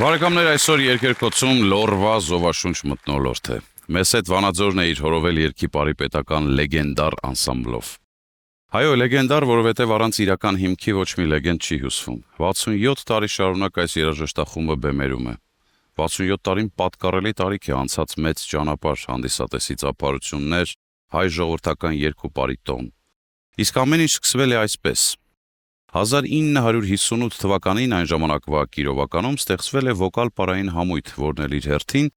Բարեկամներ, այսօր երկրկոցում լորվա զովաշունչ մթնոլորտ է։ Մեզ հետ Վանաձորն է իր հորովել երգի պարի պետական լեգենդար անսամբլով։ Այո, լեգենդար, որովհետև առանց իրական հիմքի ոչ մի լեգենդ չի հյուսվում։ 67 տարի շարունակ այս երաժշտախումբը բեմերում է։ 67 տարին պատկառելի տարիք է, անցած մեծ ճանապարհ, հանդիսատեսի ծափարություններ, հայ ժողովրդական երգ ու պարի տոն։ Իսկ ամեն ինչ սկսվել է այսպես։ 1958 թվականին այն ժամանակվա Կիրովականում ստեղծվել է վոկալ-պարային համույթ, որն էլ իր հերթին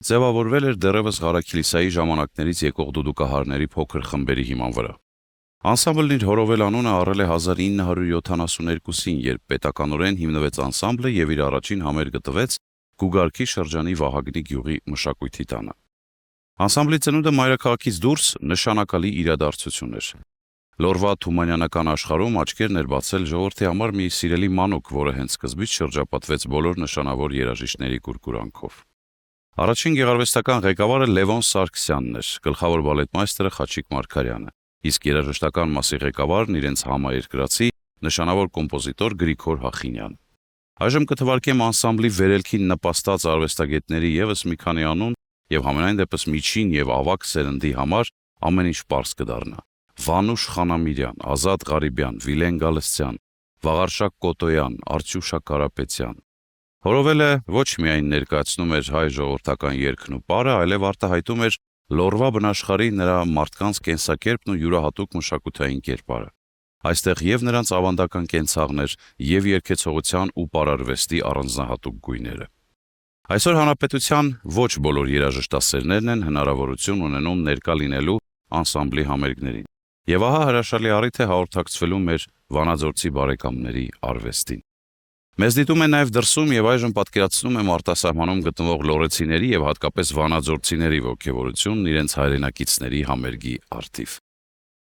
ձևավորվել էր դեռևս Ղարաքիլիսայի ժամանակներից եկող դուդուկահարների փոքր խմբերի հիման վրա։ Անսամբլն իր հորովել անունը առել է 1972-ին, երբ պետականորեն հիմնվեց անսամբլը եւ իր առաջին համերգը տվեց Գուգարքի շրջանի Վահագնի գյուղի մշակույթի տանը։ Անսամբլի ծնունդը մայրաքաղաքից դուրս նշանակալի իրադարձություն էր։ Լորվա թումանյանական աշխարհում աչքերն էր բացել ժողովրդի համար մի սիրելի մանուկ, որը հենց սկզբից շրջապատվեց բոլոր նշանավոր երաժիշտների կուրկուրանքով։ Առաջին գեղարվեստական ղեկավարը Լևոն Սարգսյանն էր, գլխավոր բալետմայստերը Խաչիկ Մարգարյանը, իսկ երաժշտական մասի ղեկավարն իրենց համաերկրացի նշանավոր կոմպոզիտոր Գրիգոր Հախինյան։ Այժմ կթվարկեմ անսամբլի վերելքին նպաստած արվեստագետների ևս մի քանի անուն եւ համենայն դեպս միջին եւ ավագ սերնդի համար ամեն ինչ պարզ կդառնա։ Վանուշ Խանամիրյան, Ազատ Ղարիբյան, Վիլեն Գալստյան, Վաղարշակ Կոտոյան, Արչուշա Կարապետյան։ Հորովելը ոչ միայն ներկայացնում էր հայ ժողովրդական երգն ու պարը, այլև արտահայտում էր լորվա բնաշխարհի նրա մարդկանց կենսակերպն ու յուրահատուկ մշակութային կերպարը։ Այստեղ եւ նրանց ավանդական կենցաղներ, եւ երգեցողության ու պարարվեստի առանձնահատուկ գույները։ Այսօր հանրապետության ոչ բոլոր երաժշտասերներն են հնարավորություն ունենում ներկա լինելու անսամբլի համերգներին։ Եվ ահա հրաշալի առիթ է հաղորդակցվելու մեր վանաձորցի բարեկամների արվեստին։ Մեզ դիտում է նաև դրսում եւ այժմ պատկերացնում եմ արտասահմանում գտնվող լոռեցիների եւ հատկապես վանաձորցիների ոգևորությունն իրենց հայրենակիցների համերգի առթիվ։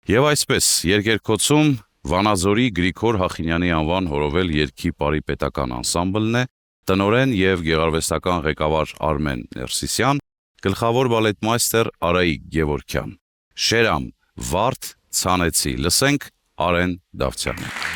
Եվ այսպես, երկերկոցում Վանաձորի Գրիգոր Հախինյանի անվան հորովել երգի պարի պետական անսամբլն է, տնօրեն եւ գեղարվեստական ղեկավար Արմեն Ներսիսյան, գլխավոր բալետմայստեր Արայիկ Գևորգյան։ Շերամ, վարդ, ցանեցի, լսենք Արեն Դավթյանին։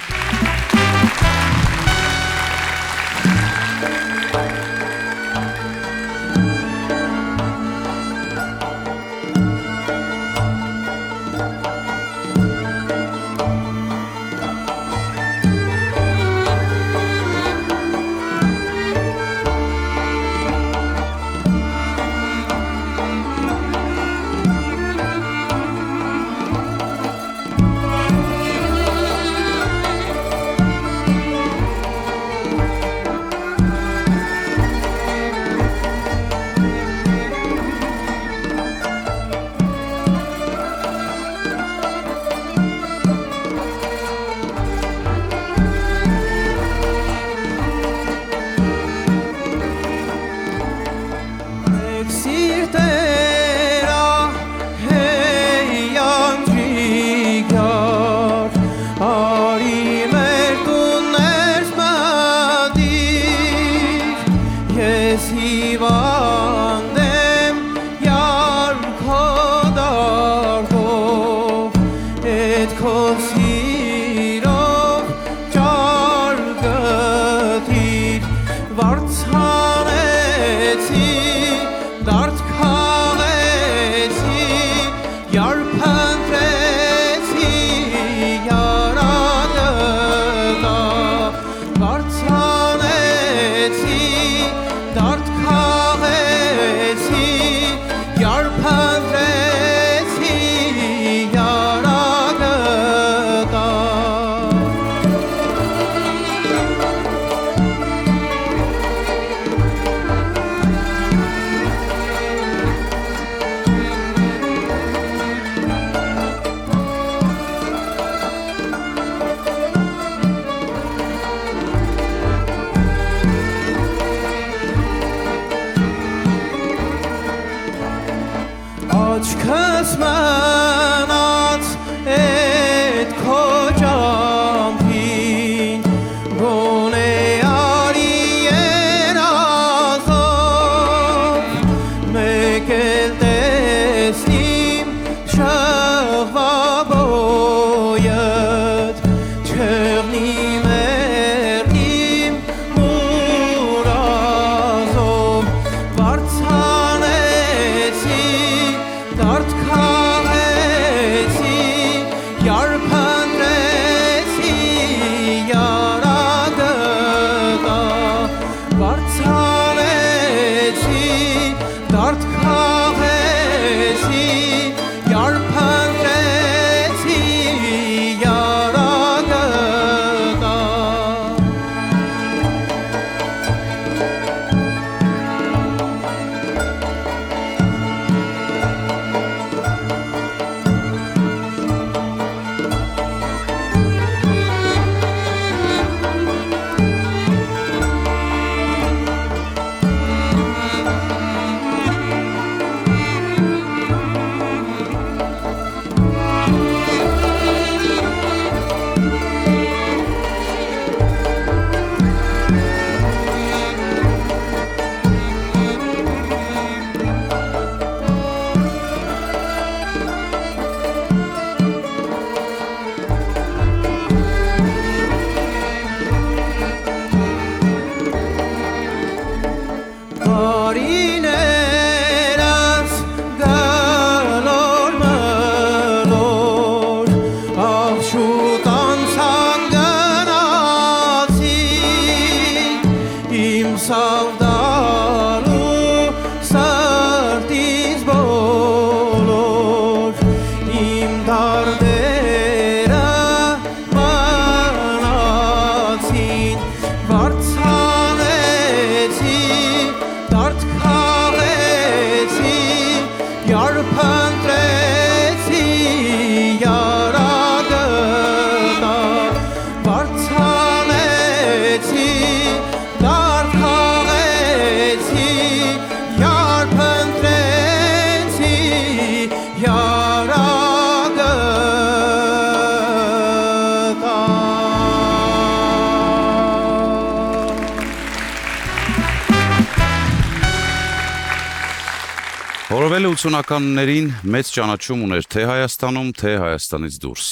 Որովել 80-ականներին մեծ ճանաչում ուներ թե Հայաստանում, թե Հայաստանից դուրս։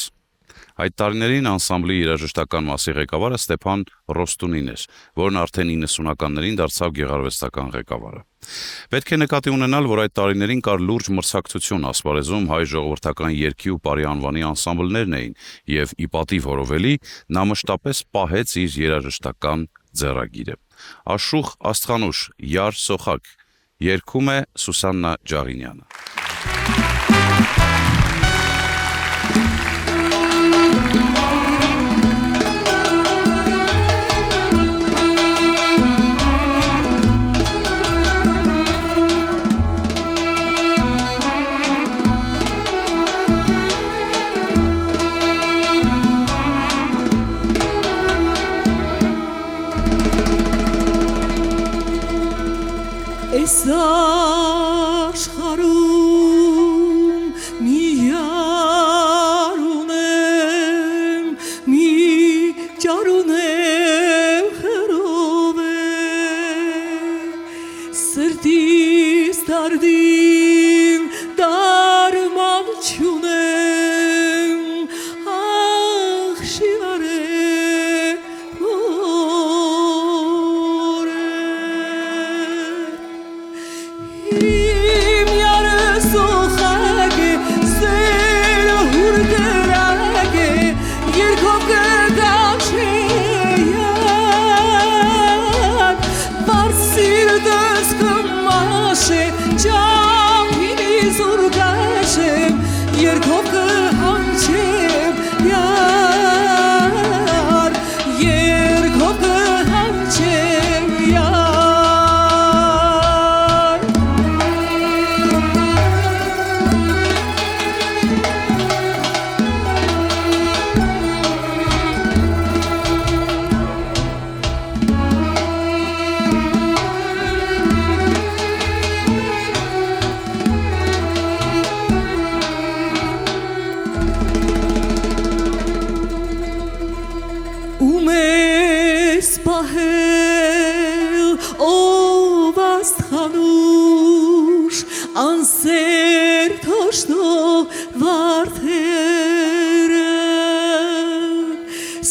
Այդ տարիներին անսամբլի երաժշտական մասի ղեկավարը Ստեփան Ռոստունին էր, որն արդեն 90-ականներին դարձավ գեղարվեստական ղեկավարը։ Պետք է նկատի ունենալ, որ այդ տարիներին կար լուրջ մրցակցություն ասպարեզում հայ ժողովրդական երգի ու պարի անվանի անսամբլներն էին, եւ ի պատիվ Որովելի նա մշտապես պահեց իր երաժշտական ձեռագիրը։ Աշխուխ Աստղանուշ, Յար Սոխակ երգում է Սուսաննա Ջաղինյանը։ Այս աշխարհում մի յար ունեմ, մի ջար ունեմ խրով է, սրտիս դարդին դարման չունեմ, ախ շիվարե Իմ յարը սոխակ է, սերը հուրդրակ է, երկով կգաչե յար, վարդ սիրտս կմաշ է, ճամփինի զուրգաշ եմ, երկով կհանչեմ յար, երկով կհանչեմ յար Պահել ով աստղանուշ անսեր թոշնով վարդերը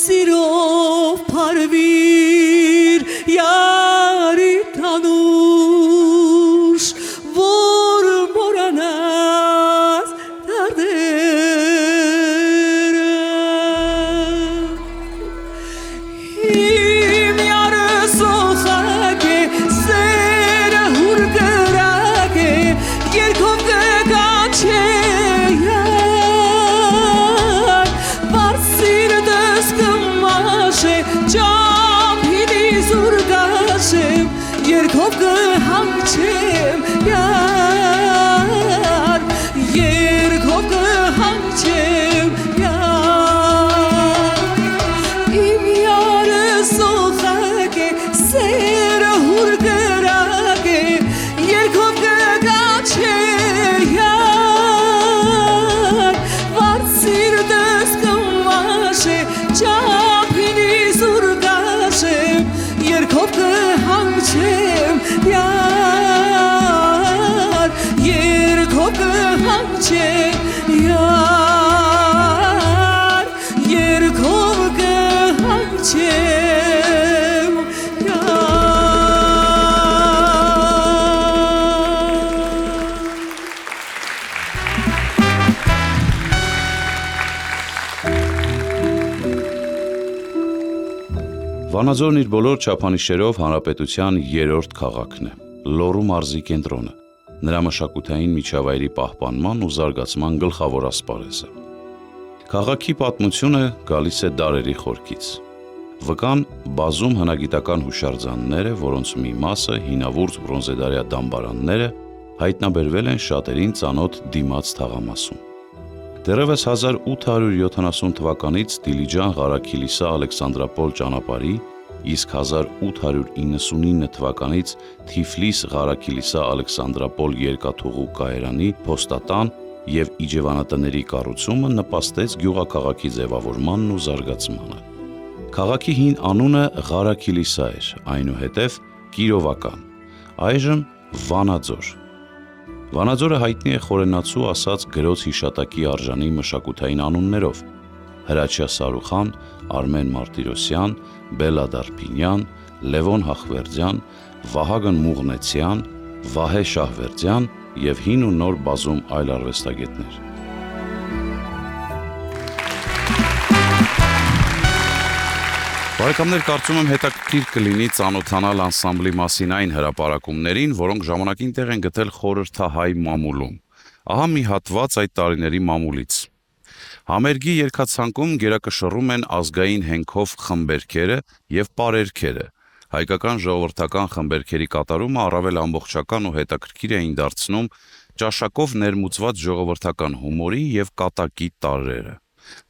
սիրով փարվիր յարի տանուշ որ մորանաս դարդերը Իմ յարը սոխակ է, սերը հուրդրակ է, երկով կհանչեմ յար երկով կհանչեմ յար իմ յարը սոխակ է սերը հուր գրակ է երկով կգաչե յար վարդ սիրտս կմաշ է ճապինի զուրգաշ է երկով կհանչեմ յար երկով կհանչեմ յար երկով կհանչեմ Վանաձորն իր բոլոր չափանիշերով հանրապետության երրորդ քաղաքն է, Լոռու մարզի կենտրոնը, նրա մշակութային միջավայրի պահպանման ու զարգացման գլխավոր ասպարեզը։ Քաղաքի պատմությունը գալիս է դարերի խորքից։ Վկան բազում հնագիտական հուշարձաններ է, որոնց մի մասը հինավուրց բրոնզեդարյա դամբարանները հայտնաբերվել են շատերին ծանոթ Դիմաց թաղամասում։ Դեռևս 1870 թվականից Դիլիջան-Ղարաքիլիսա Ալեքսանդրապոլ ճանապարհի, իսկ 1899 թվականից Թիֆլիս-Ղարաքիլիսա Ալեքսանդրապոլ երկաթուղու կայարանի փոստատան և իջևանատների կառուցումը նպաստեց գյուղաքաղաքի ձևավորմանն ու զարգացմանը։ Քաղաքի հին անունը Ղարաքիլիսա էր, այնուհետև Կիրովական, այժմ Վանաձոր։ Վանաձորը հայտնի է խորենացու ասած գրոց հիշատակի արժանի մշակութային անուններով՝ Հրաչյա Սարուխան, Արմեն Մարտիրոսյան, Բելա Դարփինյան, Լևոն Հախվերդյան, Վահագն Մուղնեցյան, Վահե Շահվերդյան և հին ու նոր բազում այլ արվեստագետներ։ Բարեկամներ, կարծում եմ հետաքրքիր կլինի ծանոթանալ անսամբլի մասին այն հրապարակումներին, որոնք ժամանակին տեղ են գտել խորհրդահայ մամուլում։ Ահա մի հատված այդ տարիների մամուլից։ Համերգի երգացանկում գերակշռում են ազգային հենքով խմբերքերը և պարերքերը։ Հայկական ժողովրդական խմբերքերի կատարումը առավել ամբողջական ու հետաքրքիր էին դարձնում ճաշակով ներմուծված ժողովրդական հումորի և կատակի տարրերը։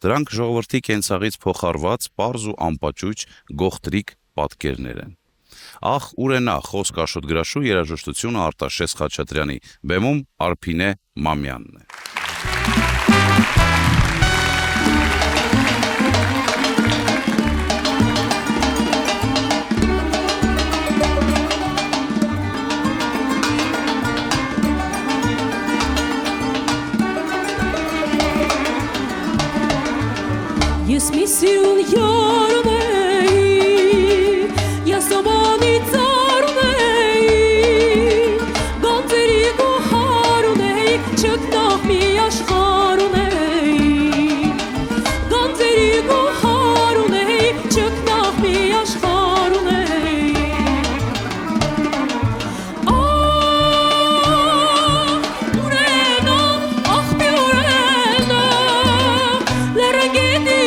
Դրանք ժողովրդի կենցաղից փոխառված պարզ ու անպաճույճ գողտրիկ պատկերներ են։ Ախ, ուր է նա, խոսք Աշոտ Գրաշու, երաժշտությունը Արտաշես Խաչատրյանի, բեմում Արփինե Մամյանն է։ Ես մի սիրուն յար ունեի, ես ամանի ծար ունեի, գանձերի գոհար ունեի, չգնահ մի աշխար ունեի, գանձերի գոհար ունեի, չգնահ մի աշխար ունեի, ուրենա, աղբի ուրենա, լերանգետի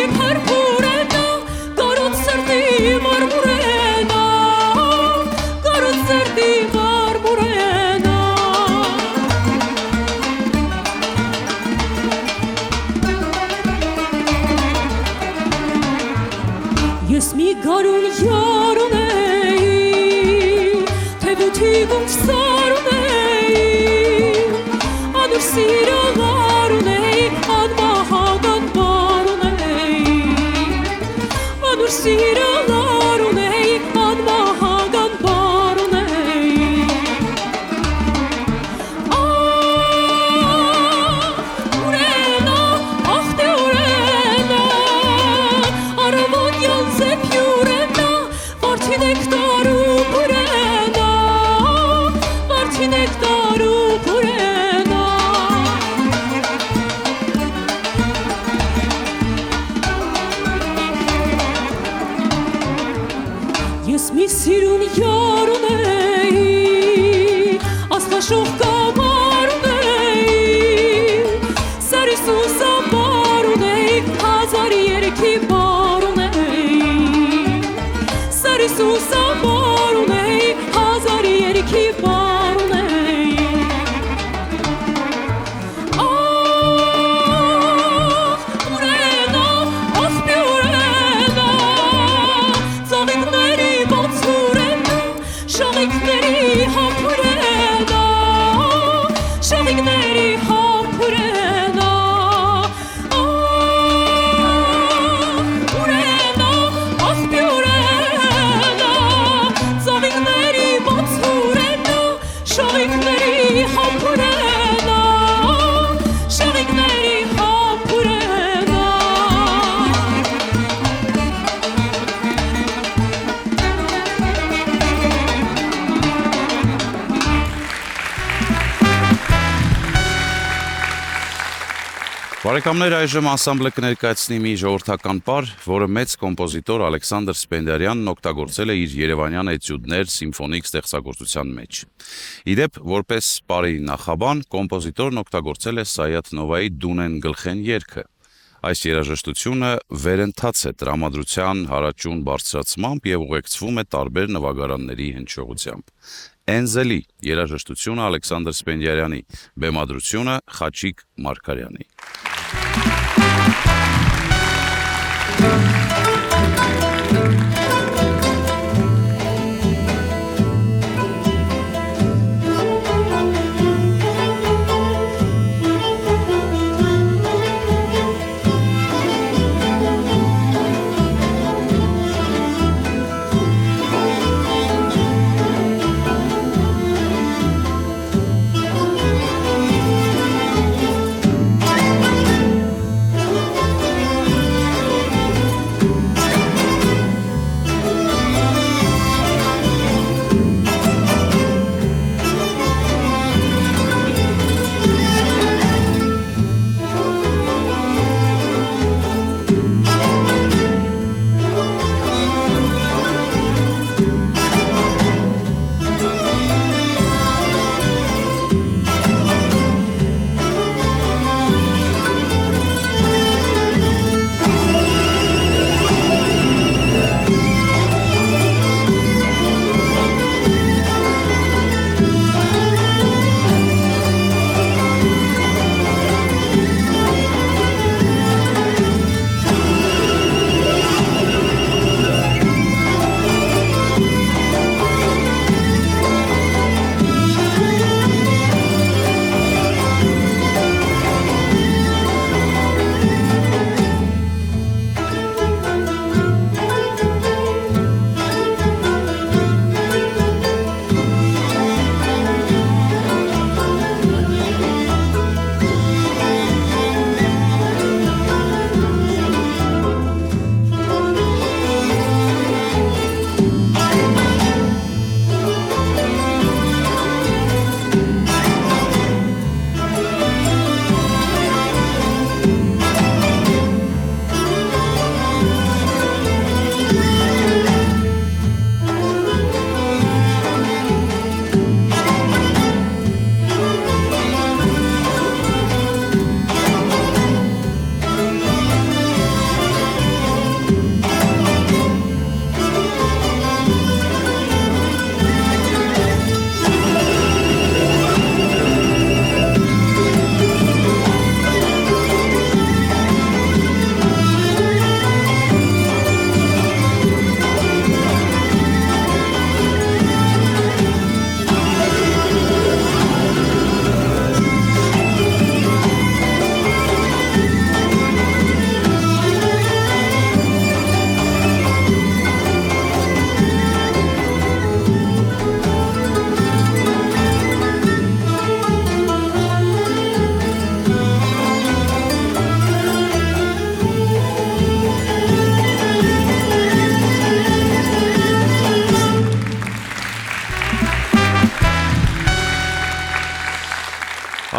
Ես մի գարուն յար ունեի, թևութի գունչ սար ունեի, անուր սիրաղար ունեի, անմահագան բար ունեի, անուր սիրաղար ունեի, անմահագան բար ունեի, ուրենա, աղտե ուրենա, արավանյան զեպյուրենա, վարդին եք տարու բուրենա, վարդին եք տարու բուրենա, շողիկների համբուրենա ուրենա աղբյուրենա ծովիկների ոնցուրենա շողիկների համբուրենա շողիկների համբուրենա Բարեկամներ, այժմ անսամբլը կներկայացնի մի ժողովրդական պար, որը մեծ կոմպոզիտոր Ալեքսանդր Սպենդիարյանն օգտագործել է իր երևանյան էտյուդներ սիմֆոնիկ ստեղծագործության մեջ։ Իդեպ, որպես պարի նախաբան, կոմպոզիտորն օգտագործել է Սայաթ Նովայի «Դունեն գլխեն» երգը։ Այս երաժշտությունը վերընթաց է տրամադրության հարաճուն բարձրացմամբ եւ ուղեկցվում է տարբեր նվագարանների հնչողությամբ։ Էնզելի երաժշտությունը Ալեքսանդր Սպենդիարյանի, բեմադրությունը Խաչիկ Մարգարյանի։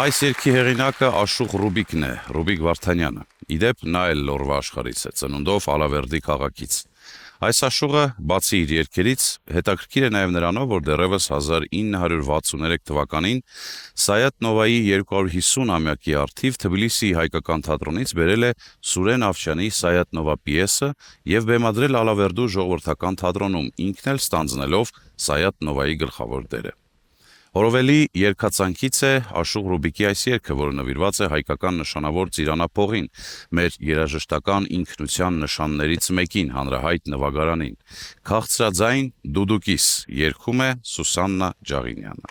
Այս երգի հեղինակը Աշուղ Ռուբիկն է, Ռուբիկ Վարդանյանը։ Իդեպ նա էլ Լորվա աշխարհից է, ծնունդով Ալավերդի քաղաքից։ Այս Աշուղը, բացի իր երգերից, հետաքրքիր է նաև նրանով, որ դեռևս 1963 թվականին Սայաթ Նովայի 250-ամյակի առթիվ Թբիլիսիի հայկական թատրոնից բերել է Սուրեն Ավշյանի Սայաթ Նովա պիեսը եւ բեմադրել Ալավերդու ժողովրդական թատրոնում, ինքն էլ ստանձնելով Սայաթ Նովայի գլխավոր դերը։ Հորովելի երգացանքից է Աշուղ Ռուբիկի այս երգը, որը նվիրված է հայկական նշանավոր ծիրանափողին, մեր երաժշտական ինքնության նշաններից մեկին, հանրահայտ նվագարանին։ Քաղցրաձայն դուդուկիս երգում է Սուսաննա Ջաղինյանը։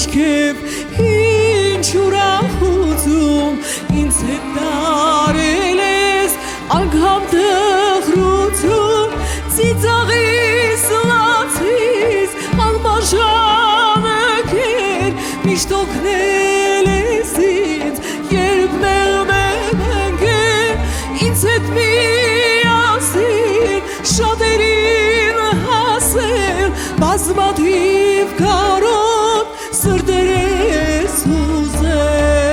աչքև ինչ ուրախություն ինձ հետ տարել ես անգամ տխրություն ծիծաղիս լացիս անբաժանը կեր միշտ օգնել ես ինձ երբ մեղմեմ ընկեր ինձ հետ միասին շատերին հասել բազմաթիվ կարոտ սրտեր ես ուզել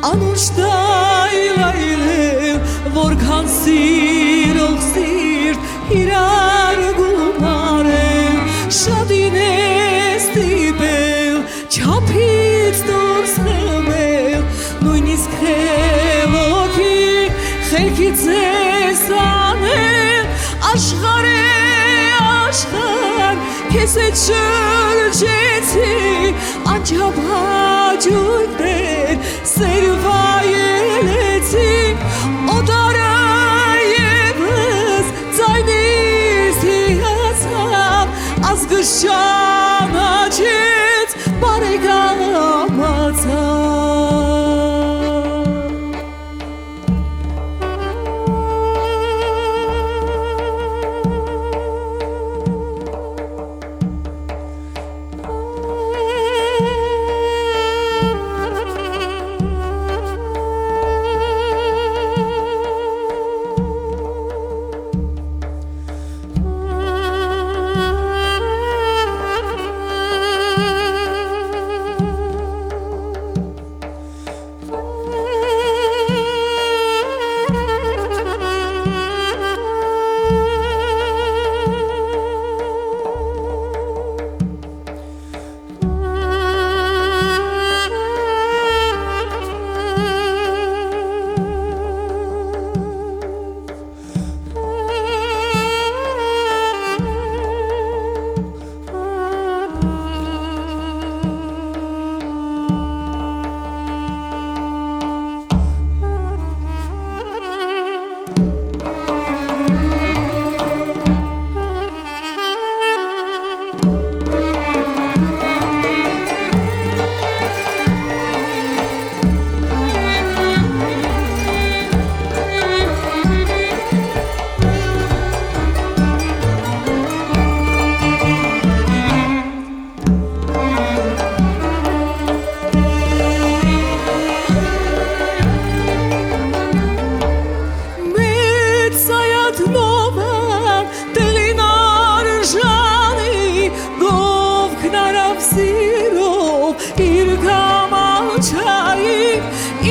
Անուշտայլայլել, որքան սիրող սիրտ իրար գումարել, շատին ես տիպել, չապից դուրս խմել, նույնիսկ խելոքի, խելքից ես անել, աշխար է աշխար, քեզ հետ շրջեցի, անչափ հաճույքներ, սերվայելեցի, օտարը ևս ձայնից հիացավ, ազգս ճանաչեց, բարեկամացավ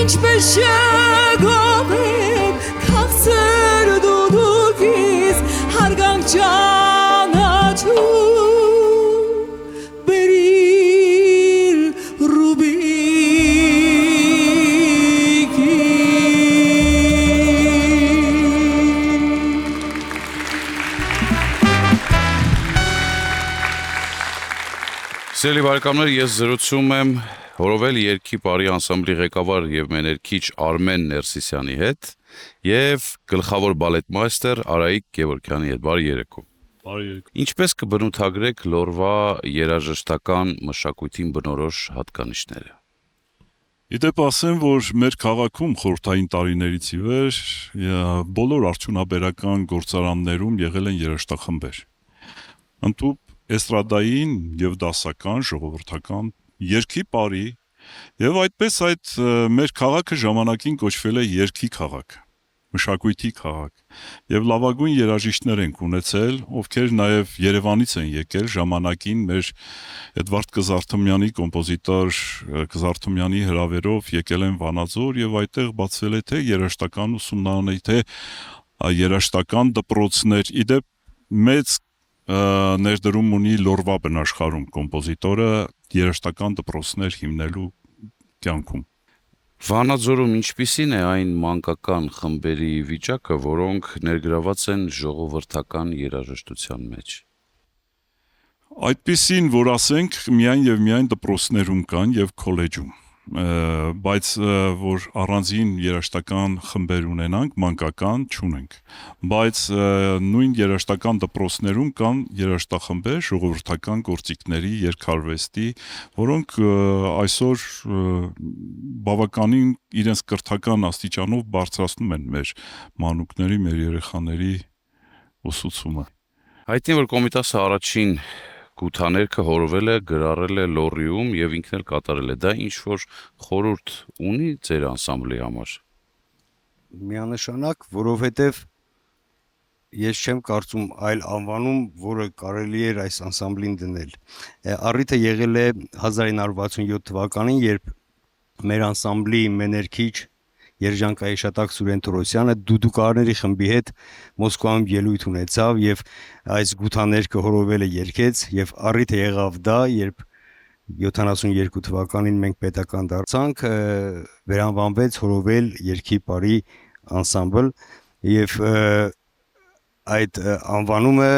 ինչպես չգովեմ քաղցր դուդուկից հարգանք ճանաչում բերիր Ռուբիկին Սիրելի բարեկամներ, ես զրուցում եմ Հորովել երգի բարի անսամբլի ղեկավար եւ մեներքիչ Արմեն Ներսիսյանի հետ եւ գլխավոր բալետմայստեր Արայիկ Գևորգյանի հետ։ Բարի երեկո։ Բարի երեկո։ Ինչպես կբնութագրեք լորվա երաժշտական մշակույթին բնորոշ հատկանիշները։ Իդեպ ասեմ, որ մեր քաղաքում խորհրդային տարիներից ի վեր բոլոր արդյունաբերական գործարաններում եղել են երաժշտախմբեր։ Ընդհանուր էստրադային եւ դասական ժողովրդական երգի բարի եւ այդպես այդ մեր քաղաքը ժամանակին կոչվել է երգի քաղաք, մշակույթի քաղաք եւ լավագույն երաժիշտներ ենք ունեցել, ովքեր նաեւ Երևանից են եկել ժամանակին մեր Էդվարդ Կզարթումյանի կոմպոզիտոր Կզարթումյանի հրավերով եկել են Վանաձոր եւ այդտեղ բացվել է թե երաժշտական ուսումնարանի թե երաժշտական դպրոցներ, իդեպ մեծ ներդրում ունի լորվա բնաշխարհում կոմպոզիտորը երաժշտական դպրոցներ հիմնելու կյանքում։ Վանաձորում ինչպիսին է այն մանկական խմբերի վիճակը, որոնք ներգրաված են ժողովրդական երաժշտության մեջ։ Այդպիսին, որ ասենք միայն եւ միայն դպրոցներում կան եւ քոլեջում, բայց որ առանձին երաժշտական խմբեր ունենանք, մանկական չունենք, բայց նույն երաժշտական դպրոցներում կան երաժշտախմբեր, ժողովրդական գործիքների, երգարվեստի, որոնք այսօր բավականին իրենց կրթական աստիճանով բարձրացնում են մեր մանուկների, մեր երեխաների ուսուցումը։ Հայտնի որ Կոմիտասը առաջին գութաներքը հորվել է, գրառել է Լոռիում եւ ինքն էլ կատարել է։ Դա ինչ որ խորհուրդ ունի ձեր անսամբլի համար։ Միանշանակ, որովհետև ես չեմ կարծում այլ անվանում, որը կարելի էր այս անսամբլին դնել։ Առիթը եղել է 1967 թվականին, երբ մեր անսամբլի մեներքիչ Երջանկայի Շատակ Սուրեն Թորոսյանը դուդուկարների խմբի հետ Մոսկվայում ելույթ ունեցավ եւ այս գութաներքը հորովելը երգեց եւ առիթը եղավ դա, երբ 72 թվականին մենք պետական դարձանք, վերանվանվեց հորովել երգի բարի անսամբլ եւ այդ անվանումը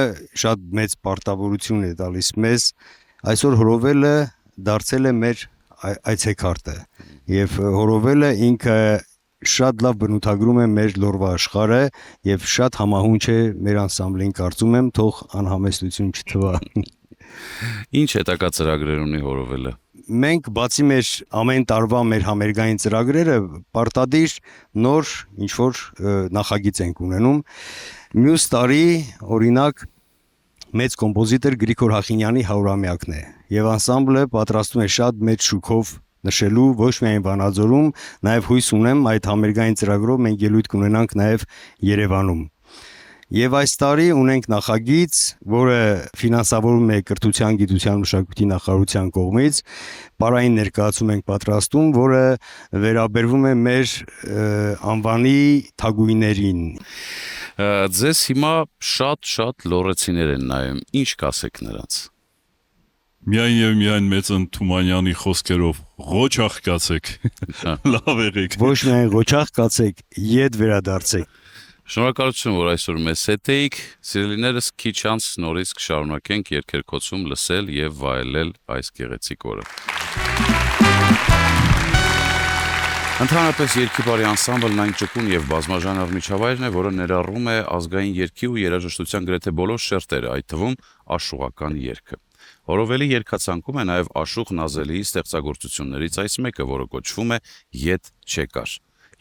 շատ մեծ պարտավորություն է տալիս մեզ։ Այսօր հորովելը դարձել է մեր այցեքարտը եւ հորովելը ինքը շատ լավ բնութագրում է մեր լորվա աշխարհը եւ շատ համահունչ է մեր անսամբլին, կարծում եմ, թող անհամեստություն չթվա։ Ինչ հետագա ծրագրեր ունի հորովելը։ Մենք բացի մեր ամեն տարվա մեր համերգային ծրագրերը, պարտադիր նոր ինչ որ նախագիծ ենք ունենում։ Մյուս տարի, օրինակ, մեծ կոմպոզիտոր Գրիգոր Հախինյանի 100-ամյակն է եւ անսամբլը պատրաստում է շատ մեծ շուկով նշելու ոչ միայն Վանաձորում, նաև հույս ունեմ այդ համերգային ծրագրով մենք ելույթ կունենանք նաև Երևանում։ Եվ այս տարի ունենք նախագիծ, որը ֆինանսավորվում է Կրթության, Գիտության, Մշակույթի նախարարության կողմից, պարային ներկայացում ենք պատրաստում, որը վերաբերվում է մեր անվանի թագուհիներին։ Ձեզ հիմա շատ լոռեցիներ են նայում, ինչ կասեք նրանց։ Միայն եւ միայն Մեծն Թումանյանի խոսքերով ղոչ աղկացեք, լավ եղեք։ Ոչ միայն ղոչ աղկացեք, ետ վերադարձեք։ Շնորհակալություն, որ այսօր մեզ հետ էիք։ Սիրելիներս, քիչ անց նորից կշարունակենք երգերկոցում լսել եւ վայելել այս գեղեցիկ օրը։ Ընդհանրապես երգի բարի անսամբլն այն ճկուն եւ բազմաժանր միջավայրն է, որը ներառում է ազգային երգի ու երաժշտության գրեթե բոլոր շերտերը, այդ թվում աշուղական երգը։ Հորովելի երգացանկում է նաև Աշուղ Նազելիի ստեղծագործություններից այս մեկը, որը կոչվում է «Ետ չեկար»։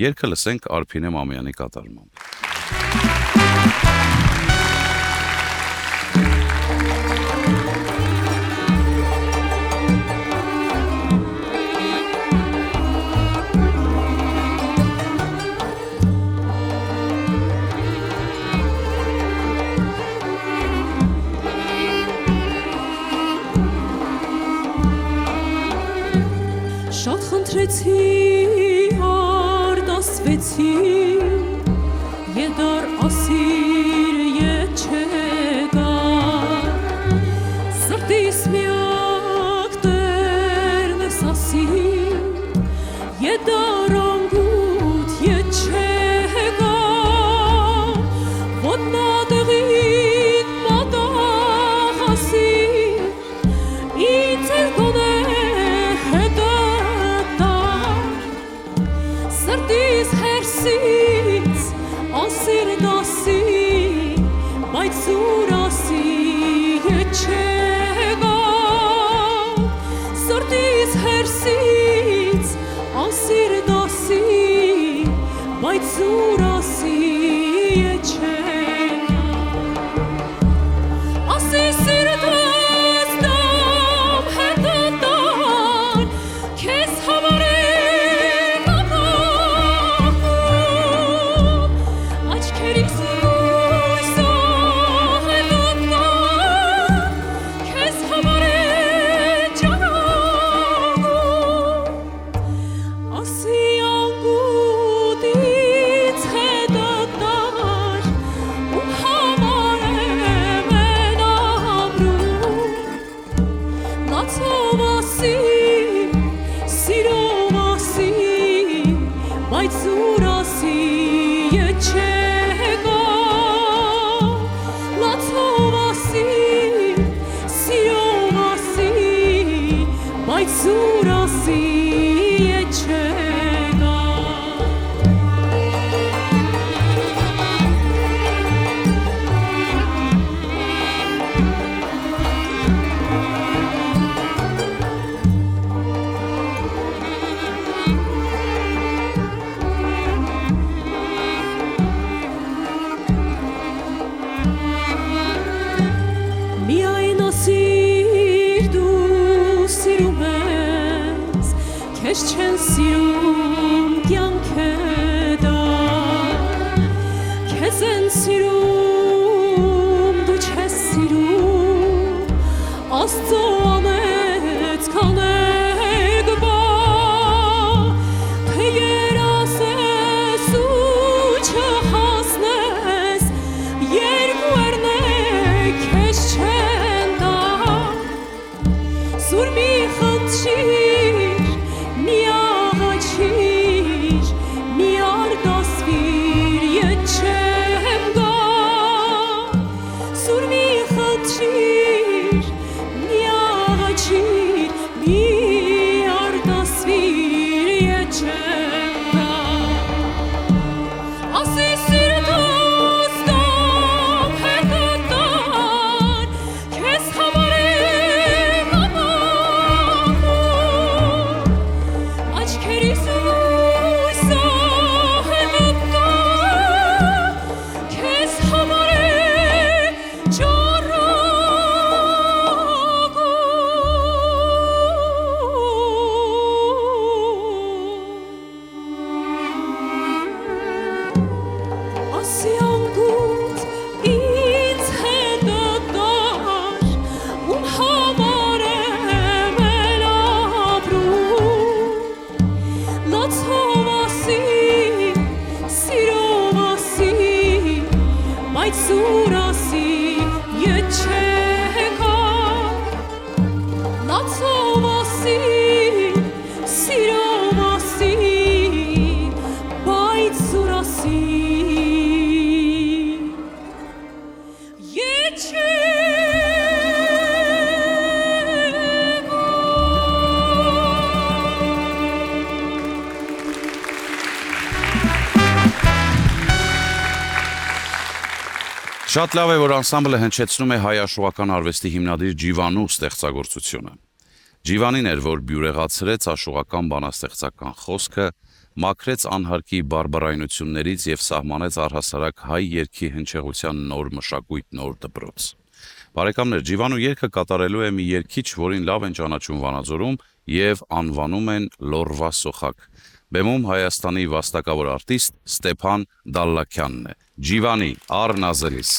Երգը լսենք Արփինե Մամյանի կատարմամբ։ Շատ խնդրեցի, արտասվեցի, եդար ասիր ետ չեկար, սրտիս միակ տերն ես ասիր, եդար անգուտ ետ չեկար, ոտնատեղիտ մատաղ ասիր, ինձ էլ գոնե Սրտիս հերսից ասիր դասի, բայց ուր ասի ետ չեկա, սրտիս հերսից ասիր դասի, բայց ուր ասի ետ չեկա, ասի սիրտս դամ հետատար, քեզ համար սուրասի եչեգա Միայն ասիր դու սիրում ես, քեզ չեն սիրում կյանքը դա, քեզ են սիրում, դու չես սիրում, Աստծո անեց կանեկ բա, թե երասես ու չհասնես, երկու երնեք քեզ չեն տա, Սուր մի խնդրիր, մի աղաչիր, մի արտասվիր, ետ չեմ գա, Սուր մի խնդրիր, մի աղաչիր, մի արտասվիր, ետ չեմ գա Ասի սիրտս տամ հետատար, քեզ համար եմ ամամում, աչքերիս լույսը հետատար, քեզ համար եմ ճառագում Ասի անգութ ինձ հետատար, ում համար եմ էլ ապրում, լացով ասի, սիրով ասի, բայց սուր ասի, ետ չեկա, լացով ասի, սիրով ասի, բայց սուր ասի Ետ Շատ լավ է, որ անսամբլը հնչեցնում է հայ աշուղական արվեստի հիմնադիր Ջիվանու ստեղծագործությունը։ Ջիվանին էր, որ բյուրեղացրեց աշուղական բանաստեղծական խոսքը, մաքրեց անհարկի բարբարայնություններից և սահմանեց առհասարակ հայ երգի հնչեղության նոր մշակույթ, նոր դպրոց։ Բարեկամներ, Ջիվանու երգը կատարելու է մի երգիչ, որին լավ են ճանաչում Վանաձորում և անվանում են Լորվա Սոխակ։ Բեմում Հայաստանի վաստակավոր արտիստ Ստեփան Դալլաքյանն է։ Ջիվանի, առնազելիս։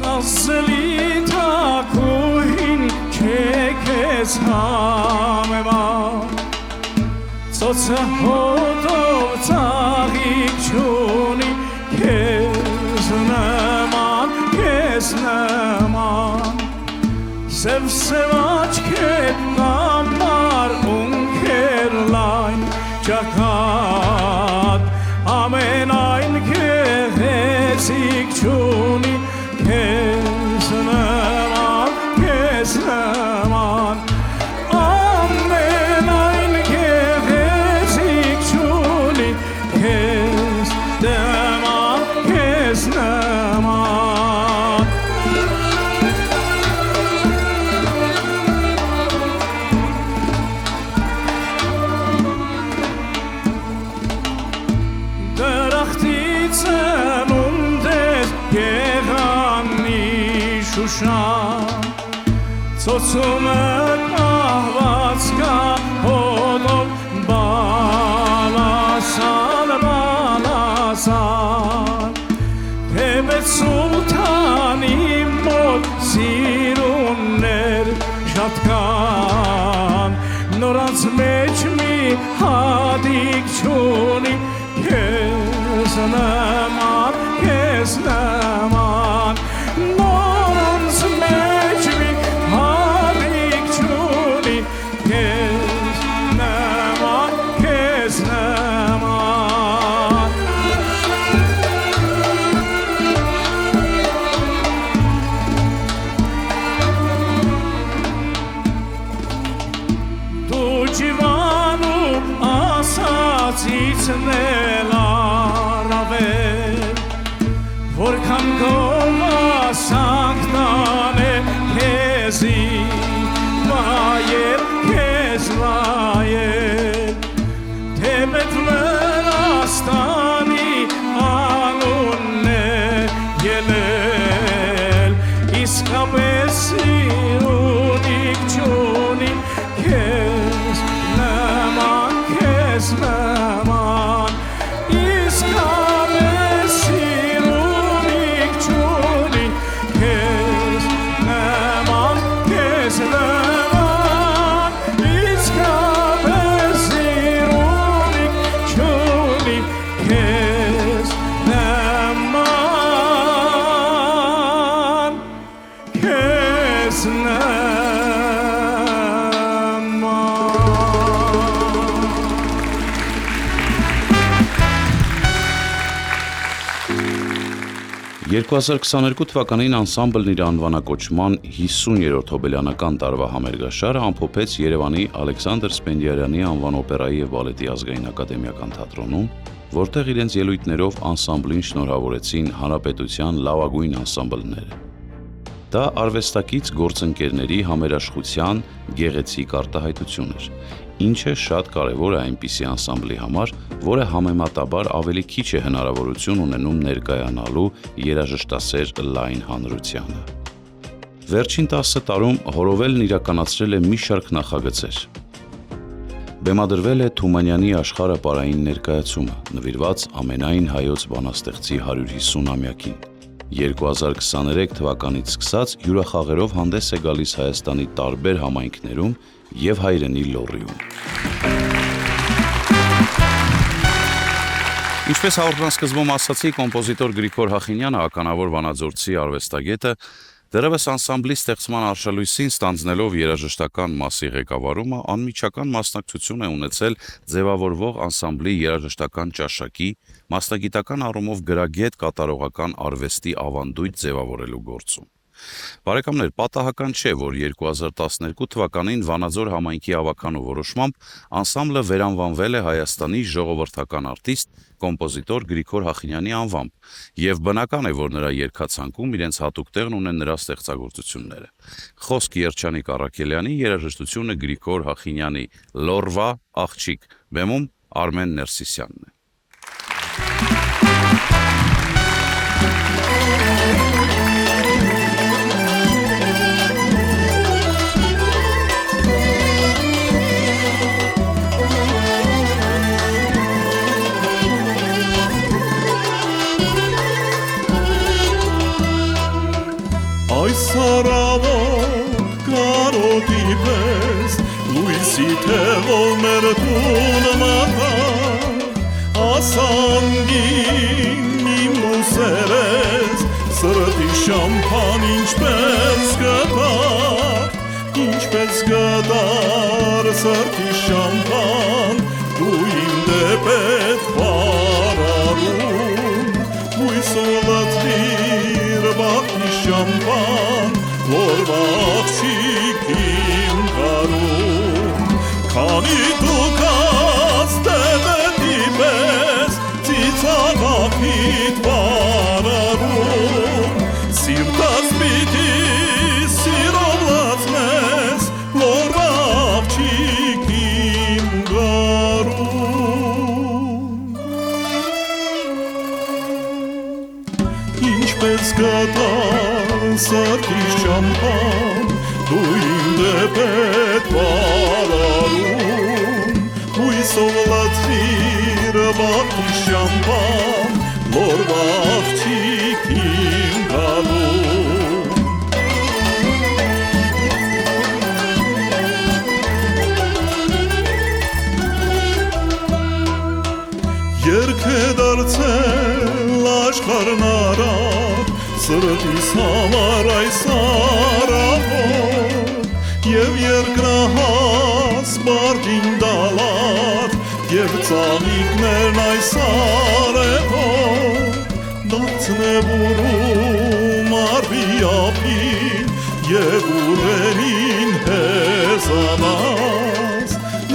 Nasıl takuhin kekes hamema Sosa hodov tagik chuni kes naman Sev sevaç ke namar unkerlain Çakat amen ayn ke hesik chuni kes naman amen ayn ke hesik chuni kes naman Շուշան ծոցում է կահված կա հոլով բալասան թեպետ սուլթանի մոտ սիրուններ շատ կան նորանց մեջ մի հադիկ չունի քեզ քեզ նման նորոնց մեջ մի հարիկ չունի քեզ նման դու ջիվանում ասացիցնել Որքան գովասանք տանե քեզի վայել քեզ վայել Թեպետ Վրաստանի անունն է ելել Իսկապես սիրունիկ չունի քեզ նման Իսկապես «2022 թվականին անսամբլն իր անվանակոչման 50-րդ հոբելյանական տարվա համերգաշարը ամփոփեց Երևանի Ալեքսանդր Սպենդիարյանի անվան օպերայի և բալետի ազգային ակադեմիական թատրոնում, որտեղ իրենց ելույթներով անսամբլին շնորհավորեցին հանրապետության լավագույն անսամբլները։ Դա արվեստակից գործընկերների համերաշխության գեղեցիկ արտահայտություն էր, ինչը շատ կարևոր է այնպիսի անսամբլի համար, որը համեմատաբար ավելի քիչ է հնարավորություն ունենում ներկայանալու երաժշտասեր լայն հանրությանը։ Վերջին 10 տարում Հորովելն իրականացրել է մի շարք նախագծեր։ Բեմադրվել է Թումանյանի աշխարհը պարային ներկայացումը, նվիրված ամենայն հայոց բանաստեղծի 150-ամյակին։ 2023 թվականից սկսած հյուրախաղերով հանդես է գալիս Հայաստանի տարբեր համայնքներում և հայրենի Լոռիում։ Ինչպես հաղորդման սկզբում ասացի, կոմպոզիտոր Գրիգոր Հախինյանը, ականավոր վանաձորցի արվեստագետը, դեռևս անսամբլի ստեղծման արշալույսին ստանձնելով երաժշտական մասի ղեկավարումը, անմիջական մասնակցություն է ունեցել ձևավորվող անսամբլի երաժշտական ճաշակի, մասնագիտական առումով գրագետ կատարողական արվեստի ավանդույթ ձևավորելու գործում։ Բարեկամներ, պատահական չէ, որ 2012 թվականին Վանաձոր համայնքի ավականու որոշմամբ անսամբլը վերանվանվել է Հայաստանի ժողովրդական արտիստ կոմպոզիտոր Գրիգոր Հախինյանի անվամբ, և բնական է, որ նրա երգացանկում իրենց հատուկ տեղն ունեն նրա ստեղծագործությունները։ Խոսք Երջանիկ Առաքելյանի, երաժշտությունը Գրիգոր Հախինյանի «Լոռվա աղջիկ», բեմում Արմեն Ներսիսյանն է։ Այս արավոտ կարոտի պես լույսի թևով մեր տունը մատան ասանգին իմ լուսերես սրտի շամփան ինչպես գդար սրտի շամփան դու իմ դեպետ բարարում հույսով լծվիր բախտի շամփան Լոռվա աղջիկ իմ գարում Քանի դու կաց դեպետի պես ծիծաղափիտ բարարում Սիրտաս պիտի սիրով լացնես Լոռվա աղջիկ իմ գարում Ինչպես գտար սրտի շամփան դու իմ դեպետ բարարում հույսով լացվիր բախտի շամփան Լոռվա աղջիկ իմ գարում Երգ է դարձել արնարար սրտիս համար այս արավոր եւ երկրահաս բարձին դալար եւ ծաղիկներն այս արևոր դարձնեւ ուրում արվի ապին եւ ուրերին հեզանաս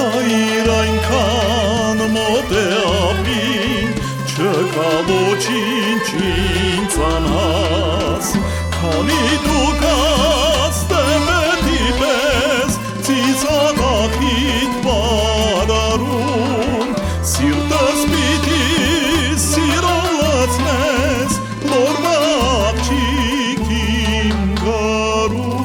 նայիր այնքան մոտ է ապին չկա ոչինչ ինձանաս քանի դու կաս դեմետի պես ծիծաղակիտ բարարում սիրտս պիտի սիրով լացնես լորվա աղջիկ իմ գարում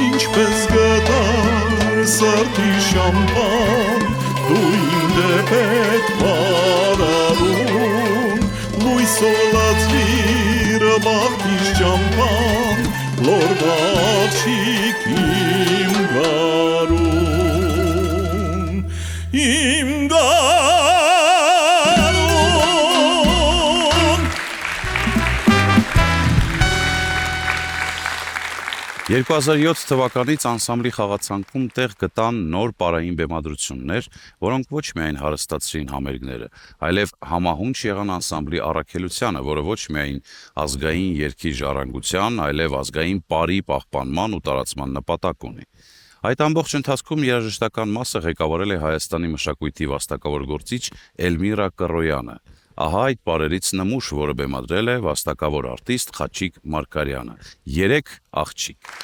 ինչպես գտար սրտի շամպան դու իմ դեպետ բարարում լույսով լացվիր բաղթիս ճամպան լորվա աղջիկ իմ գարում իմ գարում 2007 թվականից անսամբլի խաղացանկում տեղ գտան նոր պարային բեմադրություններ, որոնք ոչ միայն հարստացրին համերգները, այլև համահունչ եղան անսամբլի առաքելությանը, որը ոչ միայն ազգային երգի ժառանգության, այլև ազգային պարի պահպանման ու տարածման նպատակ ունի։ Այդ ամբողջ ընթացքում երաժշտական մասը ղեկավարել է Հայաստանի մշակույթի վաստակավոր գործիչ Էլմիրա Կռոյանը։ Ահա այդ պարերից նմուշ, որը բեմադրել է վաստակավոր արտիստ Խաչիկ Մարգարյանը։ 3 աղջիկ։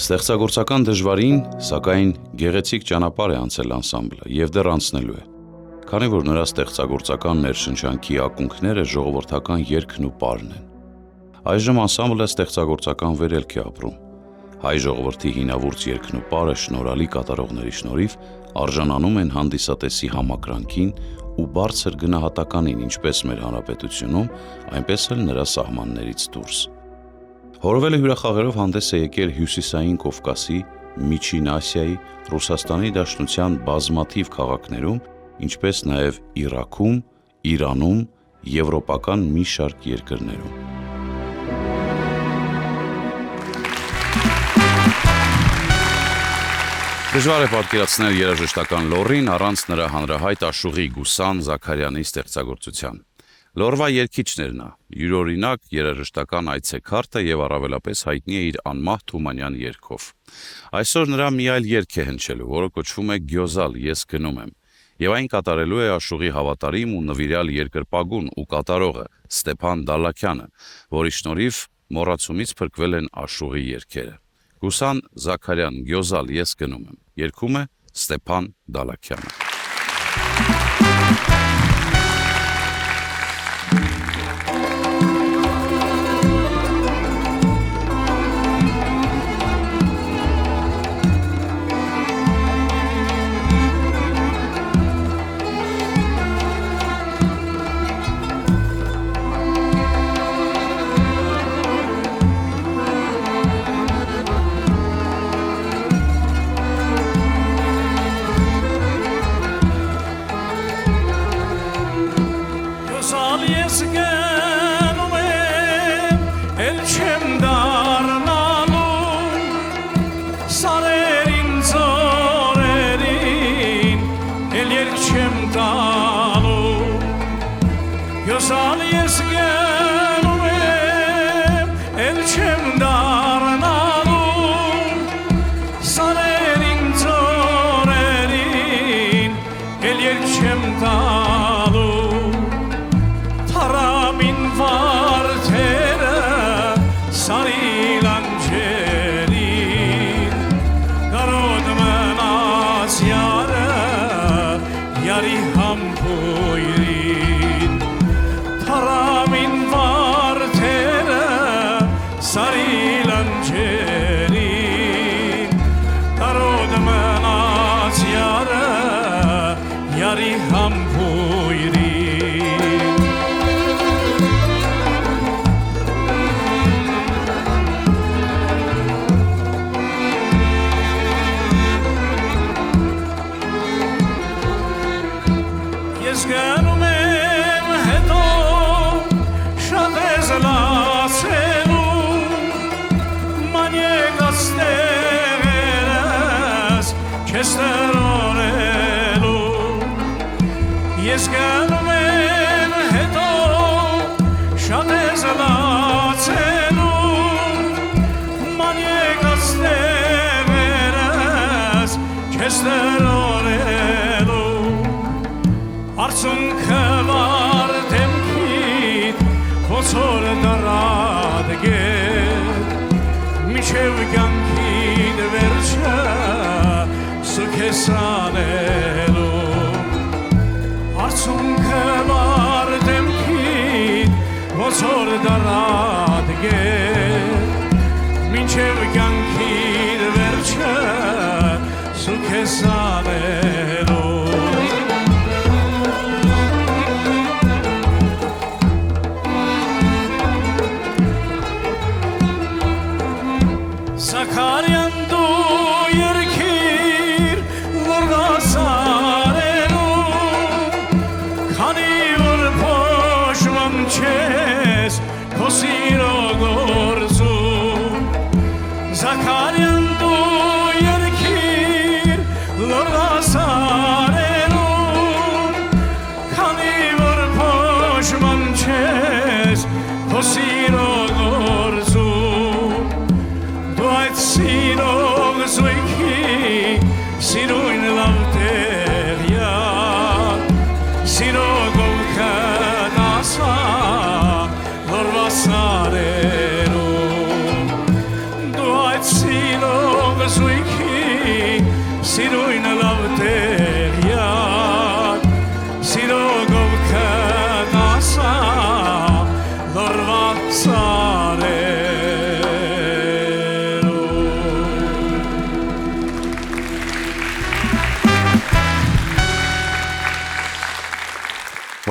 Ստեղծագործական դժվարին, սակայն գեղեցիկ ճանապարհ է անցել անսամբլը եւ դեռ անցնելու է։ Քանի որ նրա ստեղծագործական ներշնչանքի ակունքները ժողովրդական երգն ու պարն են։ Այժմ անսամբլը ստեղծագործական վերելք է ապրում։ Հայ ժողովրդի հինավուրց երգն ու պարը շնորհալի կատարողների շնորհիվ արժանանում են հանդիսատեսի համակրանքին ու բարձր գնահատականին ինչպես մեր հանրապետությունում, այնպես էլ նրա սահմաններից դուրս։ Հորվելը հյուրախաղերով հանդես է եկել Հյուսիսային Կովկասի, Միջին Ասիայի, Ռուսաստանի Դաշնության բազմաթիվ քաղաքներում, ինչպես նաև Իրաքում, Իրանում, եվրոպական մի շարք երկրներում։ Դժվար է պատկերացնել երաժշտական լոռին առանց նրա հանրահայտ աշուղի Գուսան Զաքարյանի ստեղծագործության։ Լոռվա երգիչն նա, յուրօրինակ երաժշտական այցեքարտը եւ առավելապես հայտնի է իր անմահ Թումանյան երգով։ Այսօր նրա մի այլ երգ է հնչելու, որը կոչվում է Գյոզալ, ես գնում եմ, եւ այն կատարելու է աշուղի հավատարիմ ու նվիրյալ երկրպագուն ու կատարողը Ստեփան Դալաքյանը, որի շնորհիվ մոռացումից փրկվել են աշուղի երգերը։ Գուսան Զաքարյան, Գյոզալ, ես գնում եմ, երգում է Ստեփան Դալաքյանը։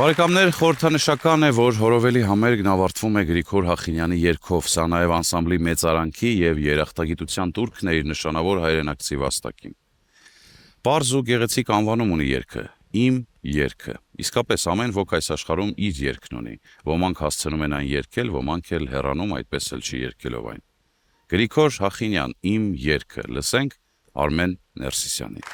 Բարեկամներ, խորհրդանշական է, որ հորովելի համերգն ավարտվում է Գրիգոր Հախինյանի երգով, սա նաև անսամբլի մեծարանքի եւ երախտագիտության տուրքն է իր նշանավոր հայրենակցի վաստակին։ Պարզ ու գեղեցիկ անվանում ունի երգը՝ «Իմ երգը»։ Իսկապես ամեն ոք այս աշխարհում իր երգն ունի։ Ոմանք հասցնում են այն երգել, ոմանք էլ հեռանում, այդպես էլ չի երգելով այն։ Գրիգոր Հախինյան, «Իմ երգը», լսենք Արմեն Ներսիսյանին։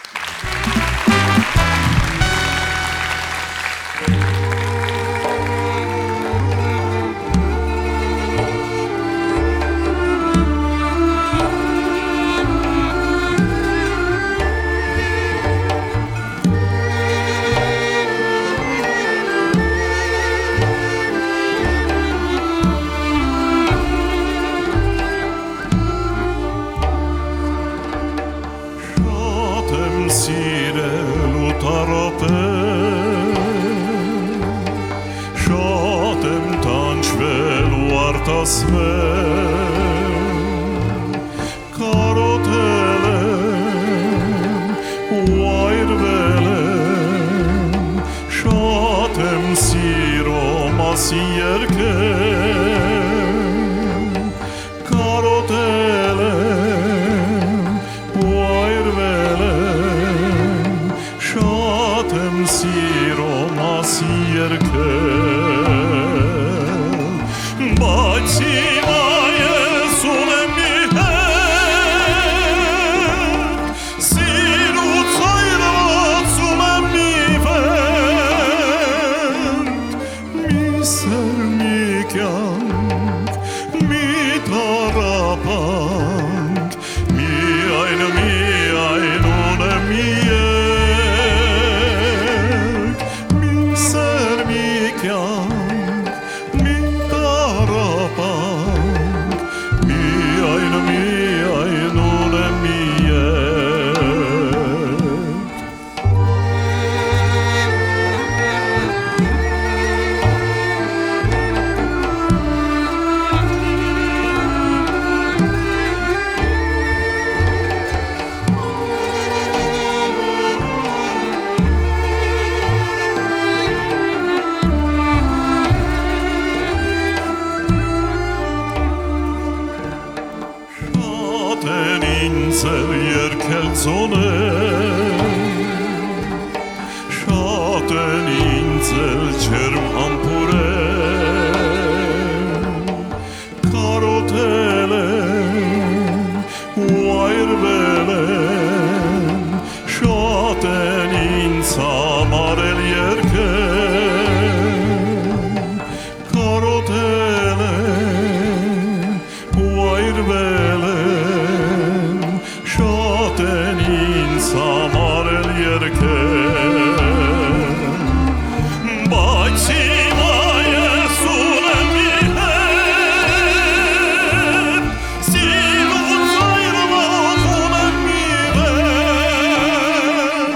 Շատ եմ սիրել ու թարապել, շատ եմ տանջվել ու արտասվել, կարոտել եմ ու այրվել եմ, շատ եմ սիրո մասի երգել, կարոտել եմ ու այրվել եմ, շատ եմ սիրո մասի երգել, բայց հիմա ես ունեմ մի հետ, սիրուց այրվածում եմ մի վեր, մի սեր, մի կյանք, մի տառապանք, միայն ունեմ մի երգ, մի սեր, մի կյանք, մի տառապանք, միայն ունեմ մի երգ։ Շատ են ինձ էլ երգել ծոնել, շատ են ինձ էլ ջերմ համբուրել, կարոտել եմ ու այրվել եմ, շատ են ինձ համար էլ երգել, կարոտել եմ ու այրվել եմ, շատ են ինձ համար էլ երգել, բայց հիմա ես ունեմ մի հետ, սիրուց այրված ունեմ մի վեր,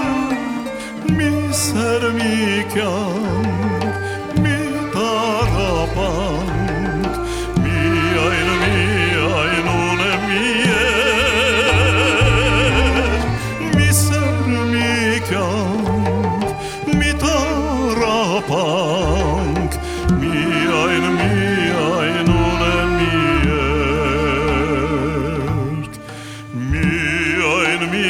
մի սեր, մի կյանք, մի տառապանք, միայն ունեմ մի երգ, մի սեր, մի կյանք, մի տառապանք, միայն ունեմ մի երգ, միայն ունեմ մի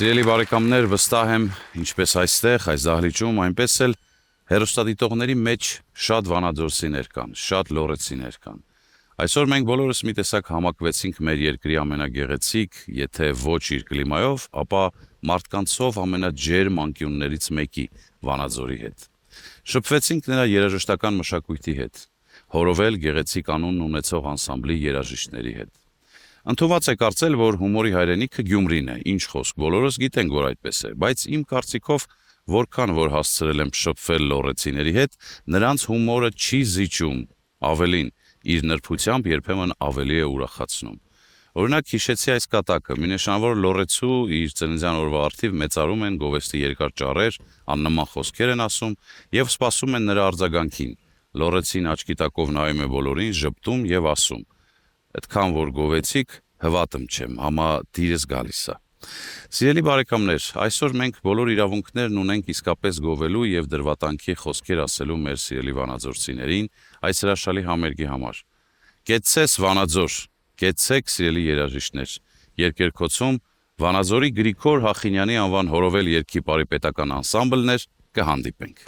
Սիրելի բարեկամներ, վստահ եմ, ինչպես այստեղ, այս դահլիճում, այնպես էլ հեռուստադիտողների մեջ շատ վանաձորցիներ կան, շատ լոռեցիներ կան։ Այսօր մենք բոլորս մի տեսակ համակվեցինք մեր երկրի ամենագեղեցիկ, եթե ոչ իր կլիմայով, ապա մարդկանցով ամենաջերմ անկյուններից մեկի՝ Վանաձորի հետ։ Շփվեցինք նրա երաժշտական մշակույթի հետ, հորովել գեղեցիկ անուն ունեցող անսամբլի երաժիշտների հետ։ Ընդունված է կարծել, որ հումորի հայրենիքը Գյումրին է, ինչ խոսք, բոլորս գիտենք, որ այդպես է, բայց իմ կարծիքով, որքան որ հասցրել եմ շփվել լոռեցիների հետ, նրանց հումորը չի զիջում, ավելին, իր նրբությամբ երբեմն ավելի է ուրախացնում։ Օրինակ հիշեցի այս կատակը՝ մի նշանավոր լոռեցու իր ծննդյան օրվա առթիվ մեծարում են գովեստի երկար ճառեր, աննման խոսքեր են ասում եւ սպասում են նրա արձագանքին։ Լոռեցին աչքի տակով նայում է բոլորին, ժպտում եւ ասում. «Այդքան որ գովեցիք, հվատում չեմ, համա դիրս գալիս է»։ Սիրելի բարեկամներ, այսօր մենք բոլոր իրավունքներն ունենք իսկապես գովելու եւ դրվատանքի խոսքեր ասելու մեր սիրելի վանաձորցիներին այս հրաշալի համերգի համար։ Կեցցես Վանաձոր, կեցցեք սիրելի երաժիշտներ։ Երկերքոցում Վանաձորի Գրիգոր Հախինյանի անվան հորովել երգի պարի պետական անսամբլներ կհանդիպենք։